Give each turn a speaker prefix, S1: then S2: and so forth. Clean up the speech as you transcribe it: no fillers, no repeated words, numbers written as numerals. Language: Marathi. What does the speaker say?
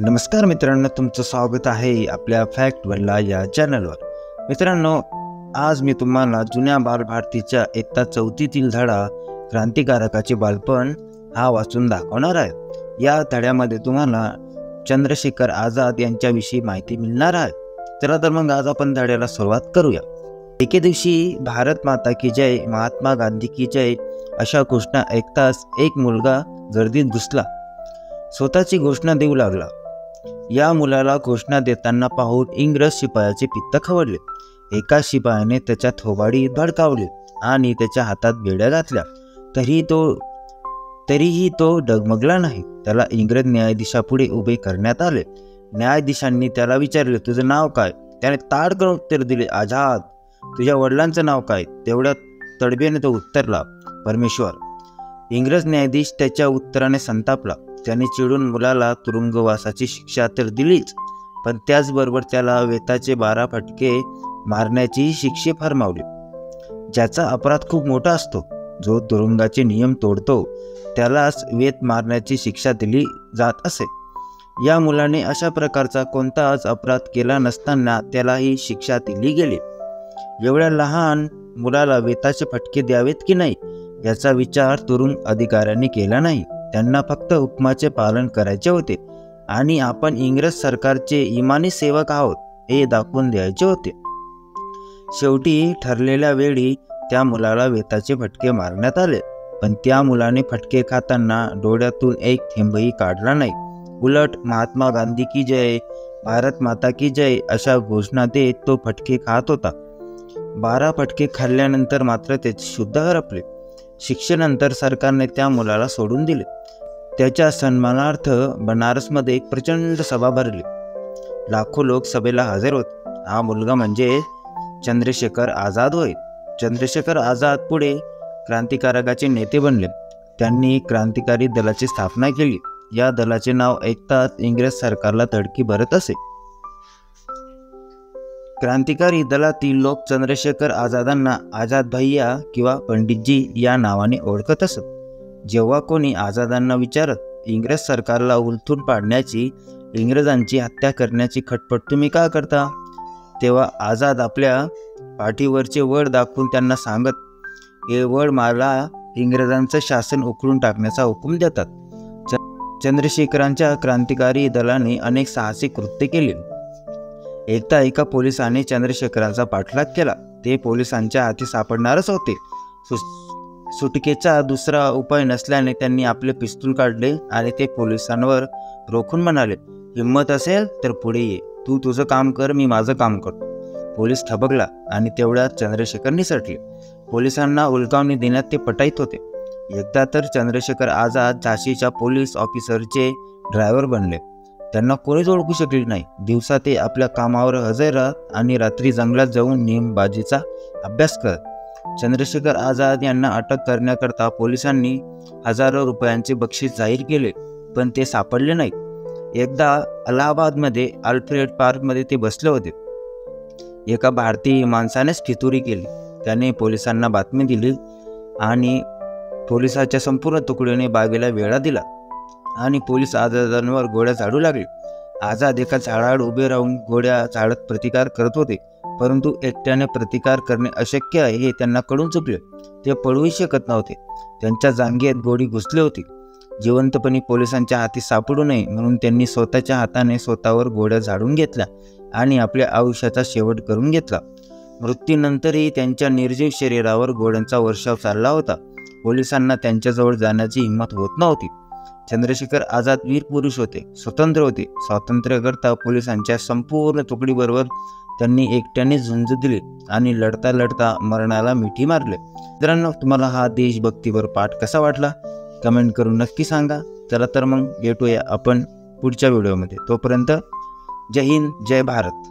S1: नमस्कार मित्रांनो, तुमचं स्वागत आहे आपल्या फॅक्ट वल्ला या चॅनलवर। मित्रांनो, आज मी तुम्हाला जुन्या बालभारतीच्या इयत्ता 4थीतील धडा क्रांतिकारकाचे बालपण हा वाचून दाखवणार आहे। या धड्यामध्ये तुम्हाला चंद्रशेखर आझाद यांच्याविषयी माहिती मिळणार आहे। चला तर मग आज आपण धड्याला सुरुवात करूया। एके दिवशी भारत माता की जय, महात्मा गांधी की जय अशा घोषणा ऐकताच एक मुलगा गर्दीत घुसला, स्वतःची घोषणा देऊ लागला। या मुलाला घोषणा देताना पाहून इंग्रज शिपायाचे पित्त खवळले। एका शिपायाने त्याच्या थोबाडीत भडकावले आणि त्याच्या हातात बेड्या घातल्या, तरीही तो डगमगला नाही। त्याला इंग्रज न्यायाधीशापुढे उभे करण्यात आले। न्यायाधीशांनी त्याला विचारले, तुझं नाव काय? त्याने ताडकन उत्तर दिले, आझाद। तुझ्या वडिलांचं नाव काय? तेवढ्या तडबेने तो उत्तरला, परमेश्वर। इंग्रज न्यायाधीश त्याच्या उत्तराने संतापला। त्याने चिडून मुलाला तुरुंगवासाची शिक्षा तर दिलीच, पण त्याचबरोबर त्याला वेताचे 12 फटके मारण्याची शिक्षा फरमावली। ज्याचा अपराध खूप मोठा असतो, जो तुरुंगाचे नियम तोडतो, त्यालाच वेत मारण्याची शिक्षा दिली जात असे। या मुलाने अशा प्रकारचा कोणताच अपराध केला नसताना त्याला ही शिक्षा दिली गेली। एवढ्या लहान मुलाला वेताचे फटके द्यावेत की नाही याचा विचार तुरुंग अधिकाऱ्यांनी केला नाही। त्यांना फक्त हुकमाचे पालन करायचे होते आणि आपण इंग्रज सरकारचे इमानी सेवक आहोत हे दाखवून द्यायचे होते। शेवटी ठरलेल्या वेळी त्या मुलाला वेताचे फटके मारण्यात आले, पण त्या मुलाने फटके खाताना डोळ्यातून एक थेंबही काढला नाही। उलट महात्मा गांधी की जय, भारत माता की जय अशा घोषणा देत तो फटके खात होता। 12 फटके खाल्ल्यानंतर मात्र त्याचे शुद्ध हरपले। शिक्षेनंतर सरकारने त्या मुलाला सोडून दिले। त्याच्या सन्मानार्थ बनारसमध्ये एक प्रचंड सभा भरली। लाखो लोक सभेला हजर होते। हा मुलगा म्हणजे चंद्रशेखर आझाद होय। चंद्रशेखर आझाद पुढे क्रांतिकारकाचे नेते बनले। त्यांनी क्रांतिकारी दलाची स्थापना केली। या दलाचे नाव ऐकताच इंग्रज सरकारला धडकी भरत असे। क्रांतिकारी दलातील लोक चंद्रशेखर आझादांना आझाद भैया किंवा पंडितजी या नावाने ओळखत असत। जेव्हा कोणी आझादांना विचारत, इंग्रज सरकारला उलथून पाडण्याची, इंग्रजांची हत्या करण्याची खटपट तुम्ही का करता, तेव्हा आझाद आपल्या पाठीवरचे वड दाखवून त्यांना सांगत, हे वड मला इंग्रजांचं शासन उखडून टाकण्याचा हुकूम देतात। चंद्रशेखरांच्या क्रांतिकारी दलाने अनेक साहसी कृत्य केली। एकदा एका पोलिसाने चंद्रशेखरांचा पाठलाग केला। ते पोलिसांच्या हाती सापडणारच होते। सुटकेचा दुसरा उपाय नसल्याने त्यांनी आपले पिस्तूल काढले आणि ते पोलिसांवर रोखून म्हणाले, हिम्मत असेल तर पुढे ये, तू तुझं काम कर, मी माझं काम करतो। पोलीस थबकला आणि तेवढ्यात चंद्रशेखर निसटले। पोलिसांना उलकावणी देण्यात ते पटाईत होते। एकदा तर चंद्रशेखर आझाद झाशीच्या पोलीस ऑफिसरचे ड्रायव्हर बनले। त्यांना कोणीच ओळखू शकले नाही। दिवसा ते आपल्या कामावर हजर राहत आणि रात्री जंगलात जाऊन नेमबाजीचा अभ्यास करत। चंद्रशेखर आझाद यांना अटक करण्याकरता पोलिसांनी हजारो रुपयांचे बक्षीस जाहीर केले, पण ते सापडले नाही। एकदा अलाहाबादमध्ये अल्फ्रेड पार्कमध्ये ते बसले होते। एका भारतीय माणसानेच फितुरी केली। त्याने पोलिसांना बातमी दिली आणि पोलिसाच्या संपूर्ण तुकडीने बागेला वेढा दिला आणि पोलीस आझादांवर गोळ्या झाडू लागले। आझाद एका झाडावर उभे राहून गोळ्या झाडत प्रतिकार करत होते, परंतु एकट्याने प्रतिकार करणे अशक्य आहे हे त्यांना कळून चुकले। ते पळूही शकत नव्हते। त्यांच्या जांघेत गोळी घुसली होती। जिवंतपणी पोलिसांच्या हाती सापडू नये म्हणून त्यांनी स्वतःच्या हाताने स्वतःवर गोळ्या झाडून घेतल्या आणि आपल्या आयुष्याचा शेवट करून घेतला। मृत्यूनंतरही त्यांच्या निर्जीव शरीरावर गोळ्यांचा वर्षाव चालला होता। पोलिसांना त्यांच्याजवळ जाण्याची हिंमत होत नव्हती। चंद्रशेखर आझाद वीर पुरुष होते, स्वतंत्र होते। स्वातंत्र्याकरता पोलिसांच्या संपूर्ण तुकडीबरोबर त्यांनी एकट्याने झुंज दिली आणि लढता लढता मरणाला मिठी मारले। मित्रांनो, तुम्हाला हा देशभक्तीपर पाठ कसा वाटला कमेंट करून नक्की सांगा। चला तर मग भेटूया आपण पुढच्या व्हिडिओमध्ये। तोपर्यंत जय हिंद, जय भारत।